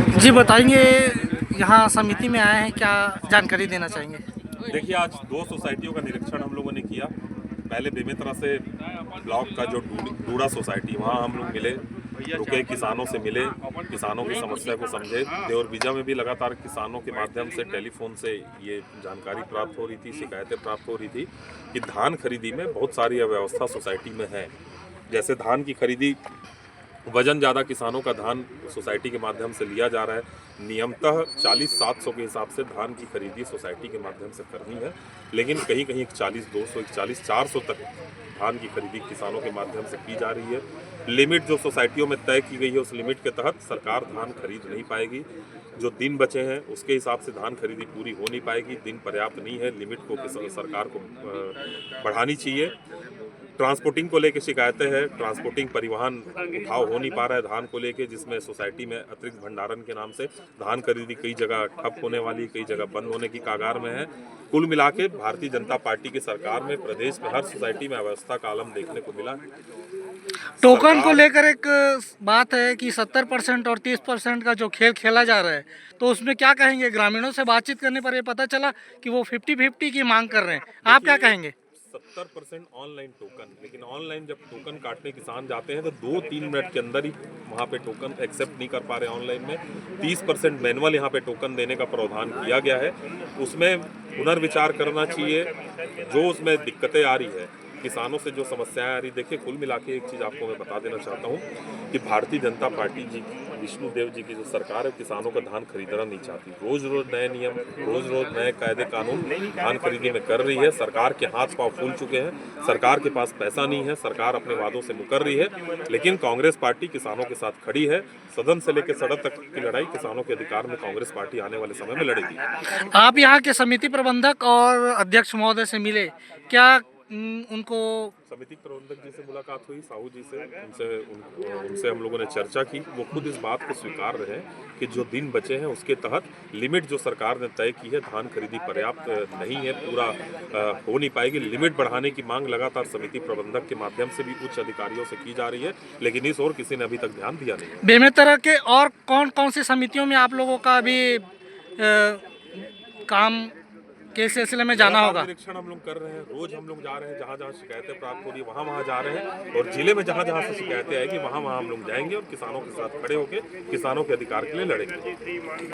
जी बताएंगे, यहाँ समिति में आए हैं, क्या जानकारी देना चाहेंगे? देखिए, आज दो सोसाइटियों का निरीक्षण हम लोगों ने किया। पहले बेमेतरा से ब्लॉक का जो डूड़ा सोसाइटी, वहाँ हम लोग मिले, रुके, किसानों से मिले, किसानों की समस्या को समझे। देवरबीजा में भी लगातार किसानों के माध्यम से टेलीफोन से ये जानकारी प्राप्त हो रही थी, शिकायतें प्राप्त हो रही थी कि धान खरीदी में बहुत सारी अव्यवस्था सोसाइटी में है। जैसे धान की खरीदी, वजन ज़्यादा किसानों का धान सोसाइटी के माध्यम से लिया जा रहा है। नियमतः 40-700 के हिसाब से धान की खरीदी सोसाइटी के माध्यम से करनी है, लेकिन कहीं कहीं 41-200, 41-400 तक धान की खरीदी किसानों के माध्यम से की जा रही है। लिमिट जो सोसाइटियों में तय की गई है, उस लिमिट के तहत सरकार धान खरीद नहीं पाएगी। जो दिन बचे हैं उसके हिसाब से धान खरीदी पूरी हो नहीं पाएगी। दिन पर्याप्त नहीं है, लिमिट को सरकार को बढ़ानी चाहिए। ट्रांसपोर्टिंग को लेकर शिकायतें हैं, ट्रांसपोर्टिंग परिवहन उठाव हो नहीं पा रहा है धान को लेकर, जिसमें सोसाइटी में अतिरिक्त भंडारण के नाम से धान खरीदी कई जगह ठप होने वाली, कई जगह बंद होने की कगार में है। कुल मिला के भारतीय जनता पार्टी की सरकार में प्रदेश में हर सोसाइटी में अव्यवस्था का आलम देखने को मिला। टोकन को लेकर एक बात है कि 70% और 30% का जो खेल खेला जा रहा है, तो उसमें क्या कहेंगे? ग्रामीणों से बातचीत करने पर ये पता चला कि वो 50-50 की मांग कर रहे हैं, आप क्या कहेंगे? 70% ऑनलाइन टोकन, लेकिन ऑनलाइन जब टोकन काटने किसान जाते हैं तो 2-3 मिनट के अंदर ही वहाँ पे टोकन एक्सेप्ट नहीं कर पा रहे ऑनलाइन में। 30% मैनुअल यहाँ पे टोकन देने का प्रावधान किया गया है, उसमें पुनर्विचार करना चाहिए। जो उसमें दिक्कतें आ रही है, किसानों से जो समस्याएं आ रही, देखिए कुल मिला के एक चीज़ आपको मैं बता देना चाहता हूँ कि भारतीय जनता पार्टी जी, विष्णुदेव जी की जो सरकार है, किसानों का धान खरीदना नहीं चाहती। रोज रोज नए नियम, रोज रोज नए कायदे कानून धान खरीदी में कर रही है। सरकार के हाथ पांव फूल चुके हैं, सरकार के पास पैसा नहीं है, सरकार अपने वादों से मुकर रही है, लेकिन कांग्रेस पार्टी किसानों के साथ खड़ी है। सदन से लेकर सड़क तक की लड़ाई किसानों के अधिकार में कांग्रेस पार्टी आने वाले समय में लड़ेगी। आप यहाँ के समिति प्रबंधक और अध्यक्ष महोदय से मिले, क्या उनको? समिति प्रबंधक जी से मुलाकात हुई, साहू जी से, उनसे हम लोगों ने चर्चा की। वो खुद इस बात को स्वीकार रहे हैं कि जो दिन बचे हैं उसके तहत लिमिट जो सरकार ने तय की है, धान खरीदी पर्याप्त नहीं है, पूरा हो नहीं पाएगी। लिमिट बढ़ाने की मांग लगातार समिति प्रबंधक के माध्यम से भी उच्च अधिकारियों से की जा रही है, लेकिन इस ओर किसी ने अभी तक ध्यान दिया नहीं। बेमेतरा के और कौन कौन सी समितियों में आप लोगों का अभी काम के सिलसिले में जाना होगा? निरीक्षण हम लोग कर रहे हैं, रोज हम लोग जा रहे हैं, जहाँ जहाँ शिकायतें प्राप्त हो रही है वहाँ वहाँ जा रहे हैं, और जिले में जहाँ जहाँ से शिकायतें आएगी वहाँ वहाँ हम लोग जाएंगे और किसानों के साथ खड़े होकर किसानों के अधिकार के लिए लड़ेंगे।